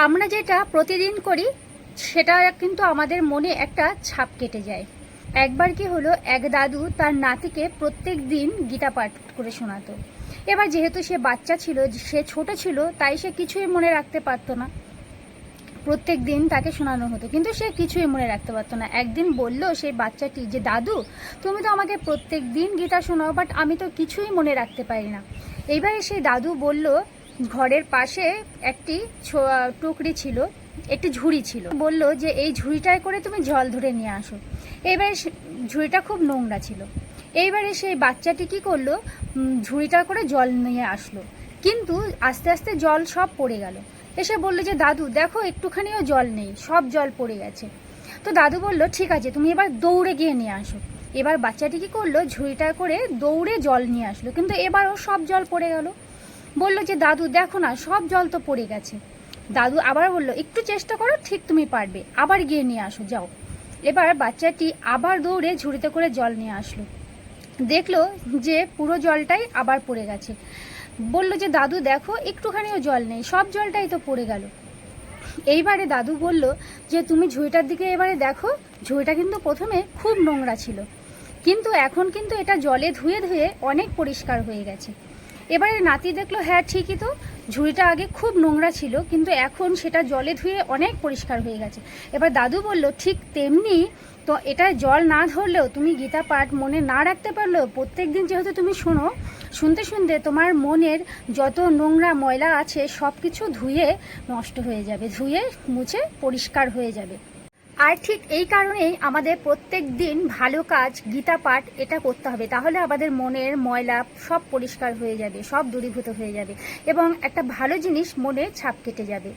আমরা যেটা প্রতিদিন করি সেটা কিন্তু আমাদের মনে একটা ছাপ কেটে যায়। একবার কি হলো, এক দাদু তার নাতিকে প্রত্যেক দিন গীতা পাঠ করে শোনাতো। এবার যেহেতু সে বাচ্চা ছিল, সে ছোট ছিল, তাই সে কিছুই মনে রাখতে পারতো না। প্রত্যেক দিন তাকে শোনানো হতো কিন্তু সে কিছুই মনে রাখতে পারতো না। একদিন বলল সেই বাচ্চাটি যে, দাদু তুমি তো আমাকে প্রত্যেক দিন গীতা শোনাও, বাট আমি তো কিছুই মনে রাখতে পারি না। এইবারে সেই দাদু বলল, ঘরের পাশে একটি টুকরি ছিল, একটি ঝুড়ি ছিল, বলল যে এই ঝুড়িটায় করে তুমি জল ধরে নিয়ে আসো। এইবারে ঝুড়িটা খুব নোংরা ছিল। এইবারে সেই বাচ্চাটি কি করলো, ঝুড়িটা করে জল নিয়ে আসলো, কিন্তু আস্তে আস্তে জল সব পড়ে গেল। এসে বললো যে, দাদু দেখো একটুখানিও জল নেই, সব জল পড়ে গেছে। তো দাদু বলল, ঠিক আছে তুমি এবার দৌড়ে গিয়ে নিয়ে আসো। এবার বাচ্চাটি কি করলো, ঝুড়িটা করে দৌড়ে জল নিয়ে আসলো, কিন্তু এবারও সব জল পড়ে গেল। বলল যে, দাদু দেখো না সব জল তো পড়ে গেছে। দাদু আবার বলল, একটু চেষ্টা করো, ঠিক তুমি পারবে, আবার গিয়ে নিয়ে আসো যাও। এবার বাচ্চাটি আবার দৌড়ে ঝুড়িতে করে জল নিয়ে আসলো, দেখলো যে পুরো জলটাই আবার পড়ে গেছে। বলল যে, দাদু দেখো একটুখানিও জল নেই, সব জলটাই তো পড়ে গেল। এইবারে দাদু বলল যে, তুমি ঝুড়িটার দিকে এবারে দেখো, ঝুড়িটা কিন্তু প্রথমে খুব নোংরা ছিল, কিন্তু এখন কিন্তু এটা জলে ধুয়ে ধুয়ে অনেক পরিষ্কার হয়ে গেছে। এবারে নাতি দেখলো, হ্যাঁ ঠিকই তো, ঝুড়িটা আগে খুব নোংরা ছিল কিন্তু এখন সেটা জলে ধুয়ে অনেক পরিষ্কার হয়ে গেছে। এবার দাদু বলল, ঠিক তেমনি তো এটা জল না ধরলেও, তুমি গীতা পাঠ মনে না রাখতে পারলেও প্রত্যেক দিন যেহেতু তুমি শোনো, শুনতে শুনতে তোমার মনের যত নোংরা ময়লা আছে সব কিছু ধুয়ে নষ্ট হয়ে যাবে, ধুয়ে মুছে পরিষ্কার হয়ে যাবে। আর ঠিক এই কারণেই আমাদের প্রত্যেক দিন ভালো কাজ গীতা পাঠ এটা করতে হবে, তাহলে আমাদের মনের ময়লা সব পরিষ্কার হয়ে যাবে, সব দূরীভূত হয়ে যাবে এবং একটা ভালো জিনিস মনে ছাপ কেটে যাবে।